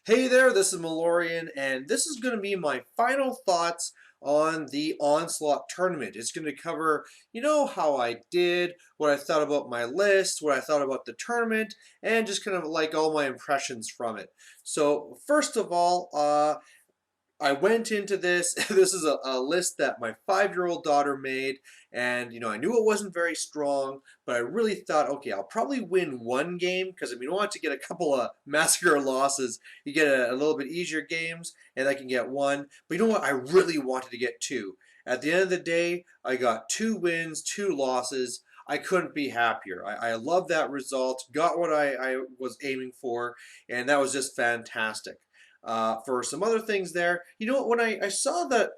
Hey there, this is Malorian, and this is going to be my final thoughts on the Onslaught tournament. It's going to cover, how I did, what I thought about my list, what I thought about the tournament, and just kind of like all my impressions from it. So, first of all, I went into this. This is a list that my 5-year-old daughter made, and I knew it wasn't very strong, but I really thought, okay, I'll probably win one game because I want to get a couple of massacre losses. You get a little bit easier games, and I can get one. But you know what? I really wanted to get two. At the end of the day, I got 2 wins, 2 losses. I couldn't be happier. I love that result. Got what I was aiming for, and that was just fantastic. For some other things there. When I saw that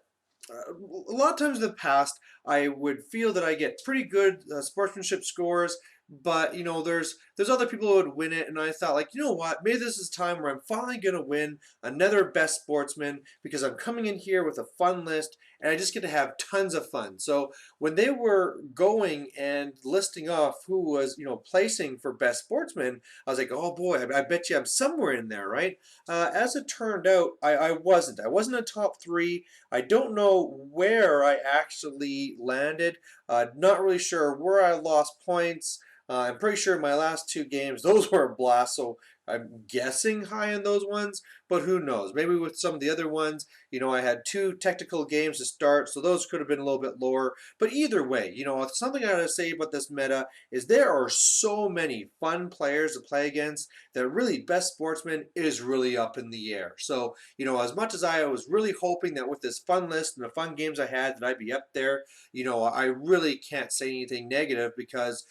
a lot of times in the past, I would feel that I get pretty good sportsmanship scores, but there's other people who would win it, and I thought like, you know what, maybe this is time where I'm finally gonna win another best sportsman because I'm coming in here with a fun list, and I just get to have tons of fun. So when they were going and listing off who was placing for best sportsman, I was like, oh boy, I bet you I'm somewhere in there, right? As it turned out, I wasn't. I wasn't a top three. I don't know where I actually landed. Not really sure where I lost points. I'm pretty sure my last 2 games, those were a blast, so I'm guessing high in those ones, but who knows? Maybe with some of the other ones, I had 2 technical games to start, so those could have been a little bit lower. But either way, something I gotta say about this meta is there are so many fun players to play against that really best sportsman is really up in the air. So, as much as I was really hoping that with this fun list and the fun games I had that I'd be up there, I really can't say anything negative because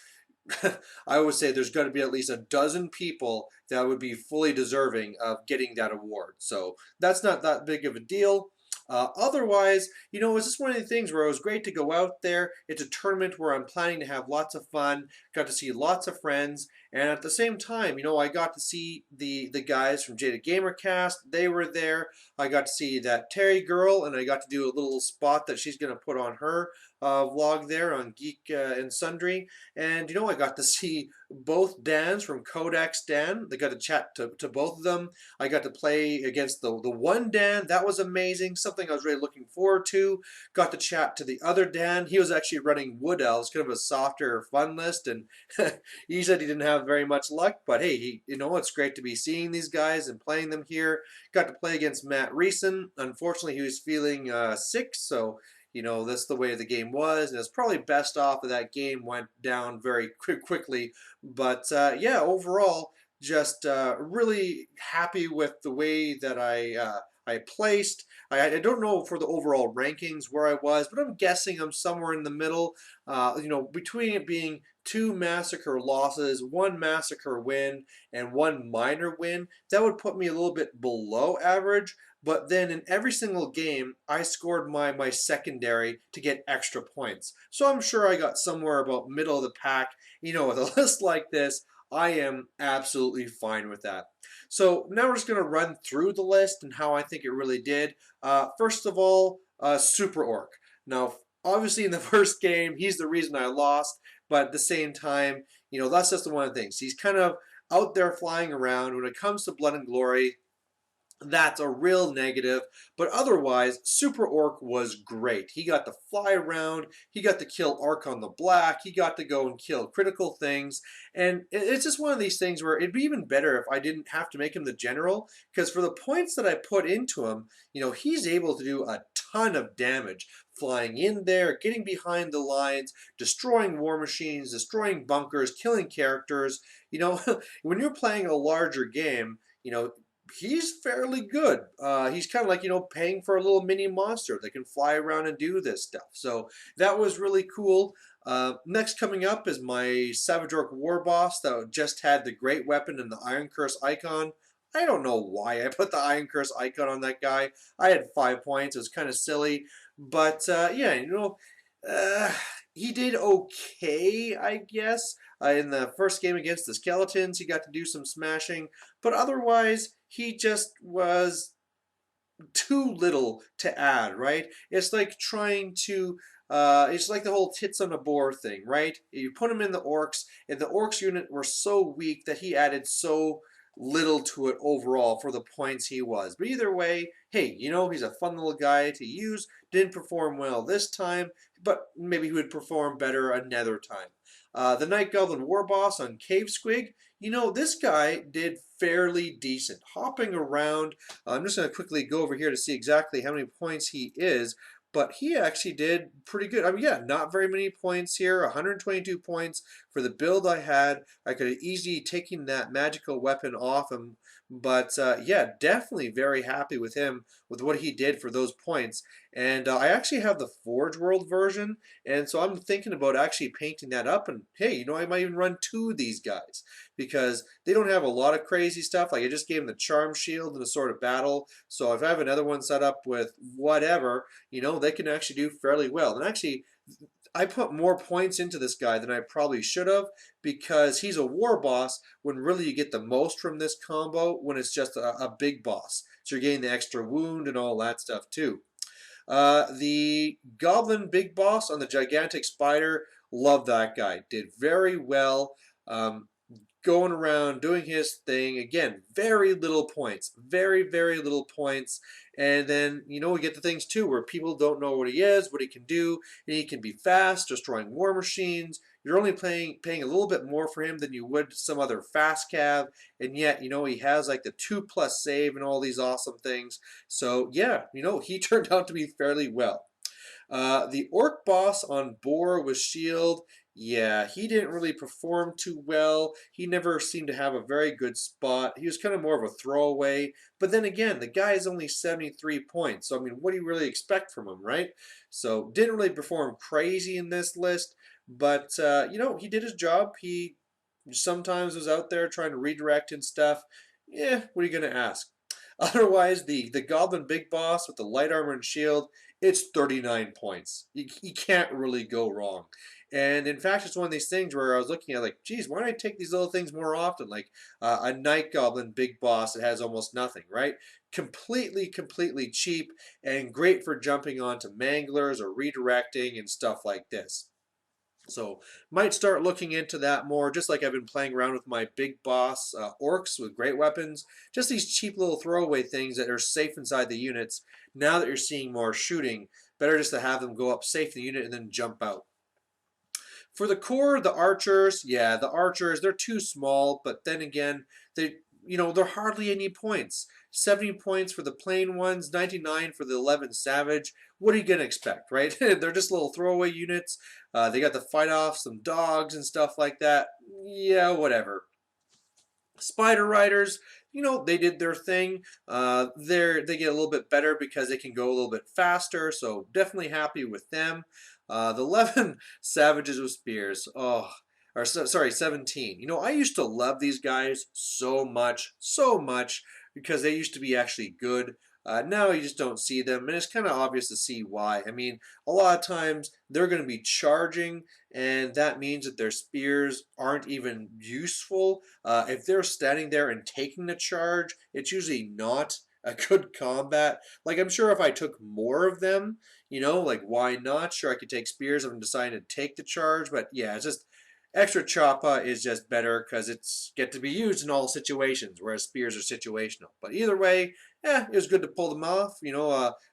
I would say there's going to be at least a dozen people that would be fully deserving of getting that award. So that's not that big of a deal. Otherwise, it's just one of the things where it was great to go out there. It's a tournament where I'm planning to have lots of fun, got to see lots of friends, and at the same time, I got to see the guys from Jada Gamercast. They were there. I got to see that Terry girl, and I got to do a little spot that she's going to put on her vlog there on Geek and Sundry. And I got to see both Dans from Codex Dan. They got to chat to both of them. I got to play against the one Dan. That was amazing. Something I was really looking forward to. Got to chat to the other Dan. He was actually running Wood Elves, kind of a softer, fun list, and he said he didn't have very much luck. But hey, it's great to be seeing these guys and playing them here. Got to play against Matt Reeson. Unfortunately, he was feeling sick, so that's the way the game was, and it's probably best off that that game went down very quickly. But yeah, overall, just really happy with the way that I placed. I don't know for the overall rankings where I was, but I'm guessing I'm somewhere in the middle. Between it being 2 massacre losses, 1 massacre win, and 1 minor win, that would put me a little bit below average. But then in every single game, I scored my secondary to get extra points. So I'm sure I got somewhere about middle of the pack. With a list like this, I am absolutely fine with that. So now we're just going to run through the list and how I think it really did. First of all, Super Orc. Now, obviously in the first game, he's the reason I lost. But at the same time, that's just one of the things. He's kind of out there flying around. When it comes to Blood and Glory, that's a real negative, but otherwise, Super Orc was great. He got to fly around, he got to kill Archon the Black, he got to go and kill critical things, and it's just one of these things where it'd be even better if I didn't have to make him the general, because for the points that I put into him, he's able to do a ton of damage, flying in there, getting behind the lines, destroying war machines, destroying bunkers, killing characters. When you're playing a larger game, he's fairly good. He's kind of like, paying for a little mini monster that can fly around and do this stuff. So that was really cool. Next coming up is my Savage Orc War Boss that just had the Great Weapon and the Iron Curse icon. I don't know why I put the Iron Curse icon on that guy. I had 5 points. It was kind of silly. But yeah, uh, he did okay, I guess. In the first game against the Skeletons, he got to do some smashing. But otherwise, he just was too little to add, right? It's like trying to it's like the whole tits on a boar thing, right? You put him in the orcs, and the orcs unit were so weak that he added so little to it overall for the points he was. But either way, hey, he's a fun little guy to use. Didn't perform well this time, but maybe he would perform better another time. The Night Goblin War Boss on Cave Squig, this guy did fairly decent. Hopping around, I'm just going to quickly go over here to see exactly how many points he is, but he actually did pretty good. I mean, yeah, not very many points here, 122 points for the build I had. I could have easily taken that magical weapon off him, but yeah, definitely very happy with him, with what he did for those points. And I actually have the Forge World version, and so I'm thinking about actually painting that up. And hey, I might even run two of these guys because they don't have a lot of crazy stuff. Like I just gave them the Charm Shield and the Sword of Battle. So if I have another one set up with whatever, they can actually do fairly well. And actually, I put more points into this guy than I probably should have because he's a war boss when really you get the most from this combo when it's just a big boss. So you're getting the extra wound and all that stuff too. The Goblin Big Boss on the Gigantic Spider, love that guy. Did very well. Going around doing his thing. Again, very little points. Very, very little points. And then, we get the things too where people don't know what he is, what he can do. And he can be fast, destroying war machines. You're only paying a little bit more for him than you would some other fast cav. And yet, he has like the 2+ save and all these awesome things. So yeah, he turned out to be fairly well. The Orc Boss on Boar with Shield, yeah, he didn't really perform too well. He never seemed to have a very good spot. He was kind of more of a throwaway. But then again, the guy is only 73 points. So, I mean, what do you really expect from him, right? So, didn't really perform crazy in this list. But, he did his job. He sometimes was out there trying to redirect and stuff. Yeah, what are you going to ask? Otherwise, the Goblin Big Boss with the light armor and shield, it's 39 points. You can't really go wrong. And in fact, it's one of these things where I was looking at like, geez, why don't I take these little things more often? Like a Night Goblin Big Boss that has almost nothing, right? Completely, completely cheap and great for jumping onto manglers or redirecting and stuff like this. So might start looking into that more, just like I've been playing around with my big boss orcs with great weapons. Just these cheap little throwaway things that are safe inside the units. Now that you're seeing more shooting, better just to have them go up safe in the unit and then jump out. For the core, the archers, yeah, the archers, they're too small, but then again, they're hardly any points. 70 points for the plain ones, 99 for the 11 Savage. What are you going to expect, right? They're just little throwaway units. They got to fight off some dogs and stuff like that. Yeah, whatever. Spider Riders, they did their thing. They get a little bit better because they can go a little bit faster, so definitely happy with them. The 11 Savages with Spears, sorry, 17. I used to love these guys so much, because they used to be actually good. Now you just don't see them, and it's kind of obvious to see why. I mean, a lot of times they're going to be charging, and that means that their spears aren't even useful. If they're standing there and taking the charge, it's usually not a good combat. Like, I'm sure if I took more of them, like, why not? Sure, I could take spears if I'm deciding to take the charge, but yeah, it's just extra choppa is just better because it's get to be used in all situations, whereas spears are situational. But either way, it was good to pull them off,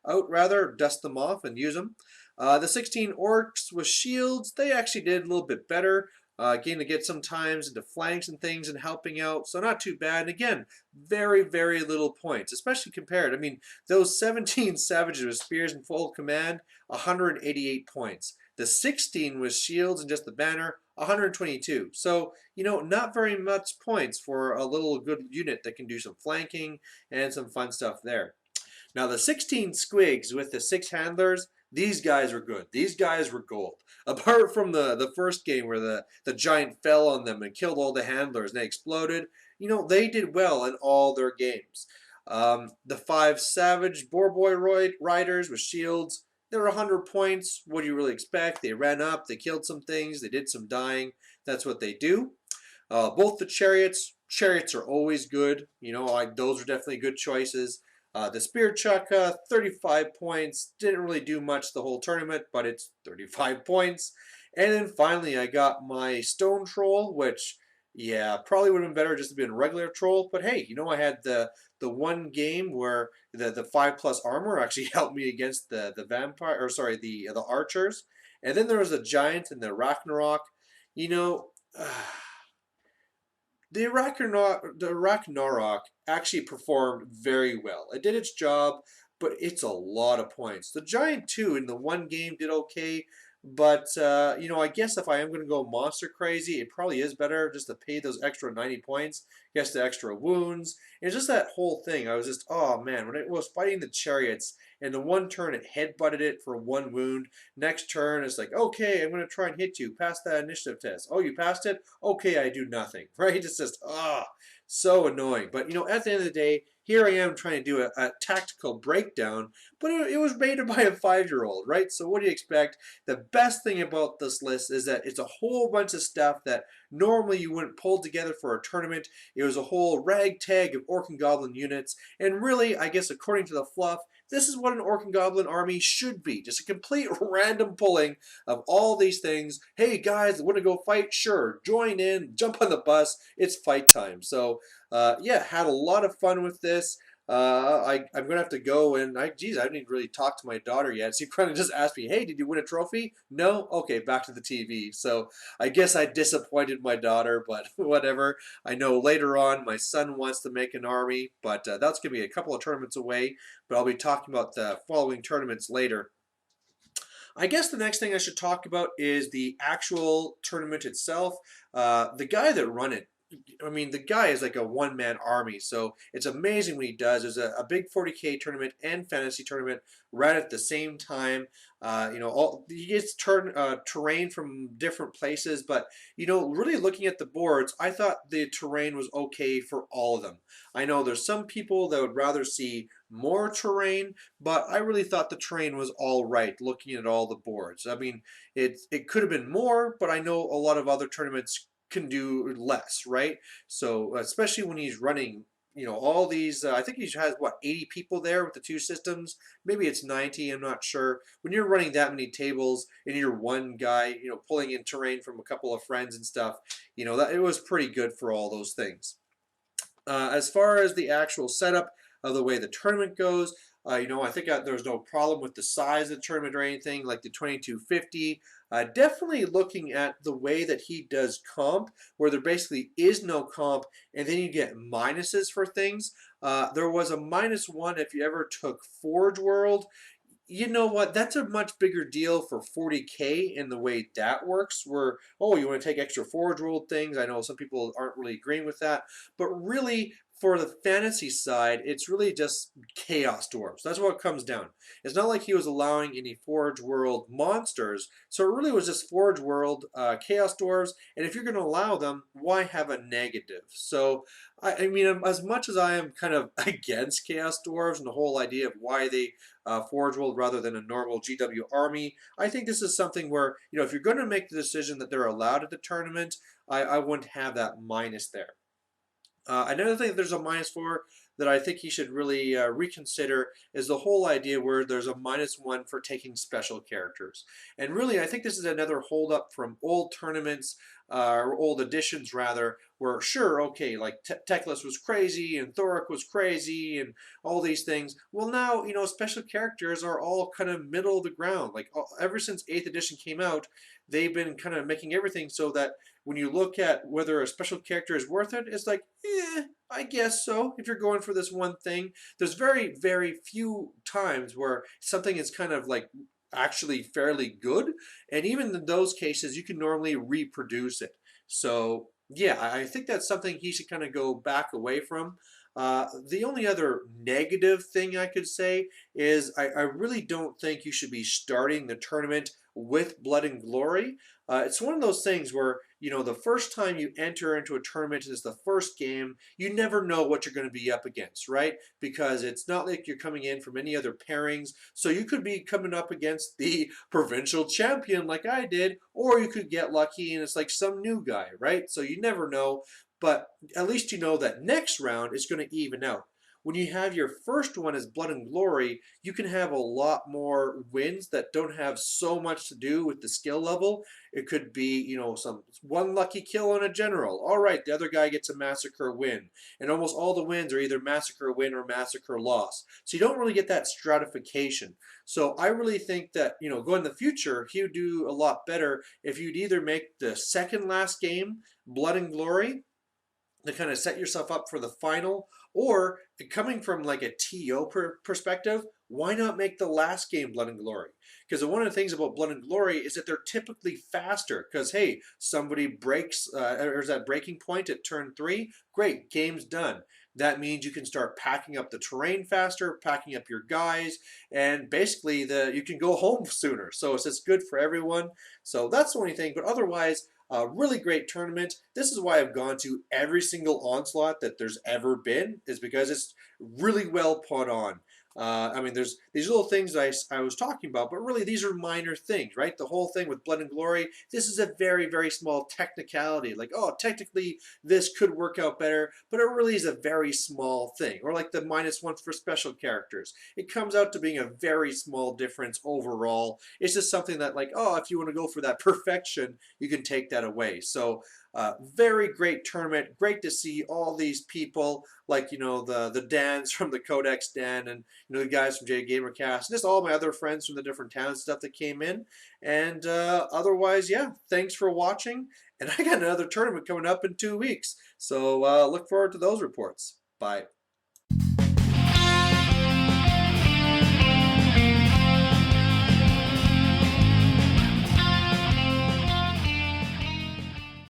out rather, dust them off and use them. The 16 orcs with shields, they actually did a little bit better. Getting to get sometimes into flanks and things and helping out, so not too bad. And again, very, very little points, especially compared. I mean, those 17 savages with spears in full command, 188 points. The 16 with shields and just the banner, 122. So, not very much points for a little good unit that can do some flanking and some fun stuff there. Now, the 16 squigs with the 6 handlers, these guys were good. These guys were gold. Apart from the first game where the giant fell on them and killed all the handlers and they exploded, they did well in all their games. The 5 Savage Boar Boy Riders with shields, they were 100 points. What do you really expect? They ran up, they killed some things, they did some dying. That's what they do. Both the chariots are always good. Those are definitely good choices. The Spear Chukka, 35 points. Didn't really do much the whole tournament, but it's 35 points. And then finally, I got my Stone Troll, which Yeah, probably would have been better just to be a regular troll. But hey, I had the one game where the 5+ armor actually helped me against the vampire, or sorry, the archers. And then there was the giant and the Ragnarok. You know, the Ragnarok actually performed very well. It did its job, but it's a lot of points. The Giant too in the one game did okay, but I guess if I am going to go monster crazy, it probably is better just to pay those extra 90 points, gets the extra wounds. It's just that whole thing. I was just, oh man, when it was fighting the chariots, and the one turn it headbutted it for one wound. Next turn, it's like, okay, I'm going to try and hit you. Pass that initiative test. Oh, you passed it? Okay, I do nothing. Right? It's just, so annoying. But, at the end of the day, here I am trying to do a tactical breakdown, but it was made by a 5-year-old, right? So what do you expect? The best thing about this list is that it's a whole bunch of stuff that normally you wouldn't pull together for a tournament. It was a whole ragtag of Orc and Goblin units, and really, I guess according to the fluff, this is what an Orc and Goblin army should be. Just a complete random pulling of all these things. Hey guys, want to go fight? Sure. Join in, jump on the bus. It's fight time. So, yeah, had a lot of fun with this. I'm gonna have to go and geez, I didn't really talk to my daughter yet. She kind of just asked me, "Hey, did you win a trophy?" No. Okay, back to the TV. So I guess I disappointed my daughter, but whatever. I know later on my son wants to make an army, but that's gonna be a couple of tournaments away. But I'll be talking about the following tournaments later. I guess the next thing I should talk about is the actual tournament itself. The guy that run it, I mean, the guy is like a one-man army, so it's amazing what he does. There's a big 40K tournament and fantasy tournament right at the same time. He gets terrain from different places, but really looking at the boards, I thought the terrain was okay for all of them. I know there's some people that would rather see more terrain, but I really thought the terrain was all right looking at all the boards. I mean, it could have been more, but I know a lot of other tournaments can do less, right? So especially when he's running, all these, I think he has what, 80 people there with the two systems. Maybe it's 90, I'm not sure. When you're running that many tables and you're one guy, pulling in terrain from a couple of friends and stuff, that it was pretty good for all those things. As far as the actual setup of the way the tournament goes, I think there's no problem with the size of the tournament or anything like the 2250. Definitely looking at the way that he does comp, where there basically is no comp, and then you get minuses for things. There was a -1 if you ever took Forge World. You know what? That's a much bigger deal for 40K in the way that works. Where, oh, you want to take extra Forge World things. I know some people aren't really agreeing with that. But really, for the fantasy side, it's really just Chaos Dwarves. That's what it comes down. It's not like he was allowing any Forge World monsters. So it really was just Forge World, Chaos Dwarves. And if you're going to allow them, why have a negative? So, I mean, as much as I am kind of against Chaos Dwarves and the whole idea of why they Forge World rather than a normal GW army. I think this is something where, if you're going to make the decision that they're allowed at the tournament, I wouldn't have that minus there. Another thing that there's a -4 that I think he should really reconsider is the whole idea where there's a -1 for taking special characters. And really, I think this is another holdup from old tournaments, or old editions rather, where sure, okay, like Teclis was crazy and Thoric was crazy and all these things. Well, now, special characters are all kind of middle of the ground. Like ever since 8th edition came out, they've been kind of making everything so that when you look at whether a special character is worth it, it's like, I guess so. If you're going for this one thing, there's very, very few times where something is kind of like actually fairly good. And even in those cases, you can normally reproduce it. So yeah, I think that's something he should kind of go back away from. The only other negative thing I could say is I really don't think you should be starting the tournament with Blood and Glory. It's one of those things where, the first time you enter into a tournament and it's the first game, you never know what you're going to be up against, right? Because it's not like you're coming in from any other pairings. So you could be coming up against the provincial champion like I did, or you could get lucky and it's like some new guy, right? So you never know. But at least you know that next round is going to even out. when you have your first one as Blood and Glory, you can have a lot more wins that don't have so much to do with the skill level. It could be, some one lucky kill on a general. All right, the other guy gets a massacre win. And almost all the wins are either massacre win or massacre loss. So you don't really get that stratification. So I really think that, going in the future, he would do a lot better if you'd either make the second last game Blood and Glory to kind of set yourself up for the final, or coming from like a TO perspective, why not make the last game Blood and Glory? Because one of the things about Blood and Glory is that they're typically faster. Because hey, somebody breaks, there's that breaking point at turn 3. Great, game's done. That means you can start packing up the terrain faster, packing up your guys, and basically you can go home sooner. So it's just good for everyone. So that's the only thing. But otherwise, a really great tournament. This is why I've gone to every single Onslaught that there's ever been, is because it's really well put on. I mean, there's these little things I was talking about, but really these are minor things, right? The whole thing with Blood and Glory, this is a very, very small technicality. Like, oh, technically this could work out better, but it really is a very small thing. Or like the -1 for special characters. It comes out to being a very small difference overall. It's just something that like, oh, if you want to go for that perfection, you can take that away. So very great tournament. Great to see all these people, like the Dans from the Codex Den, and the guys from J Gamercast, and just all my other friends from the different towns and stuff that came in. And otherwise, yeah, thanks for watching. And I got another tournament coming up in 2 weeks, so look forward to those reports. Bye.